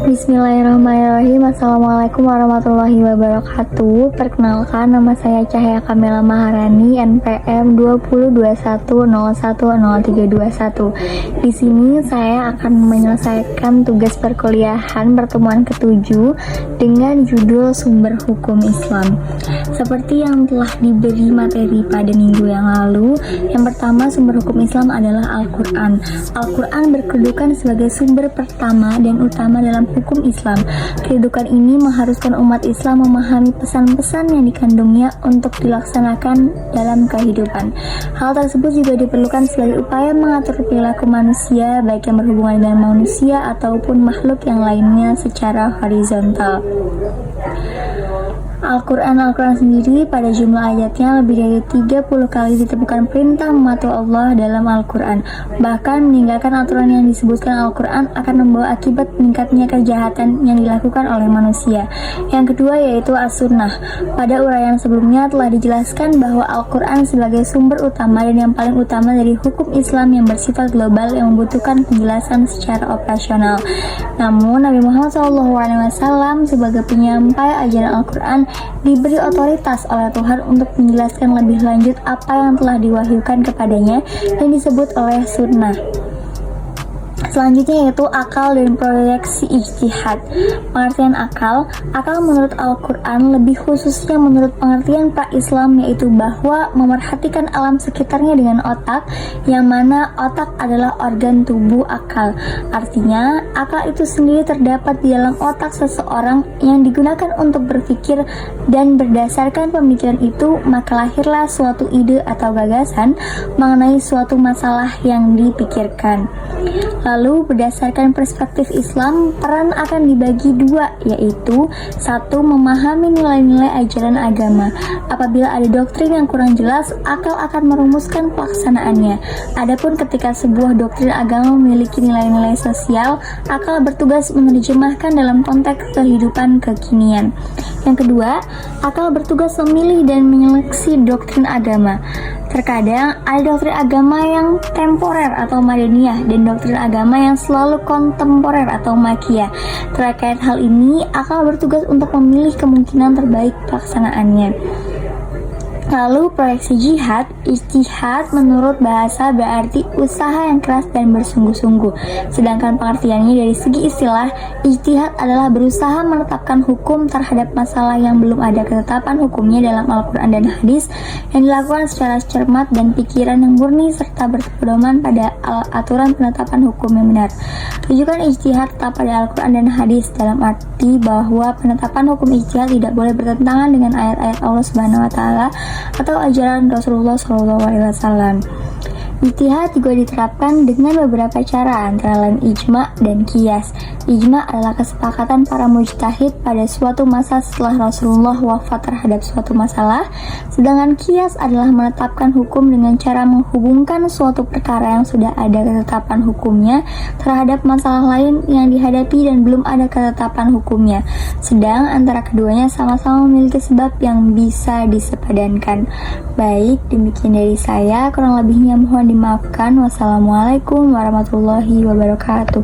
Bismillahirrahmanirrahim. Assalamualaikum warahmatullahi wabarakatuh. Perkenalkan, nama saya Cahaya Kamila Maharani, NPM 2021010321. Di sini saya akan menyelesaikan tugas perkuliahan pertemuan ke-7 dengan judul Sumber Hukum Islam. Seperti yang telah diberi materi pada minggu yang lalu, yang pertama, sumber hukum Islam adalah Al-Quran. Al-Quran berkedudukan sebagai sumber pertama dan utama dalam hukum Islam. Kedudukan ini mengharuskan umat Islam memahami pesan-pesan yang dikandungnya untuk dilaksanakan dalam kehidupan. Hal tersebut juga diperlukan sebagai upaya mengatur perilaku manusia, baik yang berhubungan dengan manusia ataupun makhluk yang lainnya secara horizontal. Al-Quran sendiri pada jumlah ayatnya lebih dari 30 kali ditemukan perintah mematuhi Allah dalam Al-Quran. Bahkan meninggalkan aturan yang disebutkan Al-Quran akan membawa akibat meningkatnya kejahatan yang dilakukan oleh manusia. Yang kedua yaitu As-Sunnah. Pada uraian sebelumnya telah dijelaskan bahwa Al-Quran sebagai sumber utama dan yang paling utama dari hukum Islam yang bersifat global yang membutuhkan penjelasan secara operasional. Namun Nabi Muhammad SAW sebagai penyampai ajaran Al-Quran diberi otoritas oleh Tuhan untuk menjelaskan lebih lanjut apa yang telah diwahyukan kepadanya yang disebut oleh sunnah. Selanjutnya yaitu akal dan proyeksi ijtihad. Pengertian akal menurut Al-Quran lebih khususnya menurut pengertian pra-Islam yaitu bahwa memerhatikan alam sekitarnya dengan otak, yang mana otak adalah organ tubuh akal. Artinya, akal itu sendiri terdapat di dalam otak seseorang yang digunakan untuk berpikir, dan berdasarkan pemikiran itu maka lahirlah suatu ide atau gagasan mengenai suatu masalah yang dipikirkan. Lalu berdasarkan perspektif Islam, peran akan dibagi dua, yaitu satu, memahami nilai-nilai ajaran agama. Apabila ada doktrin yang kurang jelas, akal akan merumuskan pelaksanaannya. Adapun ketika sebuah doktrin agama memiliki nilai-nilai sosial, akal bertugas menerjemahkan dalam konteks kehidupan kekinian. Yang kedua, akal bertugas memilih dan menyeleksi doktrin agama. Terkadang ada doktrin agama yang temporer atau madaniyah dan doktrin agama yang selalu kontemporer atau makiyah. Terkait hal ini, akal bertugas untuk memilih kemungkinan terbaik pelaksanaannya. Lalu proyeksi ijtihad menurut bahasa berarti usaha yang keras dan bersungguh-sungguh. Sedangkan pengertiannya dari segi istilah, ijtihad adalah berusaha menetapkan hukum terhadap masalah yang belum ada ketetapan hukumnya dalam Al-Quran dan hadis, yang dilakukan secara cermat dan pikiran yang murni serta berpedoman pada aturan penetapan hukum yang benar. Rujukan ijtihad tetap pada Al-Quran dan hadis dalam arti bahwa penetapan hukum ijtihad tidak boleh bertentangan dengan ayat-ayat Allah Subhanahu wa taala atau ajaran Rasulullah SAW. Ijtihad juga diterapkan dengan beberapa cara, antara lain ijma dan qiyas. Ijma adalah kesepakatan para mujtahid pada suatu masa setelah Rasulullah wafat terhadap suatu masalah, sedangkan qiyas adalah menetapkan hukum dengan cara menghubungkan suatu perkara yang sudah ada ketetapan hukumnya terhadap masalah lain yang dihadapi dan belum ada ketetapan hukumnya, sedang antara keduanya sama-sama memiliki sebab yang bisa disepadankan. Baik, demikian dari saya, kurang lebihnya mohon dimaafkan. Wassalamualaikum warahmatullahi wabarakatuh.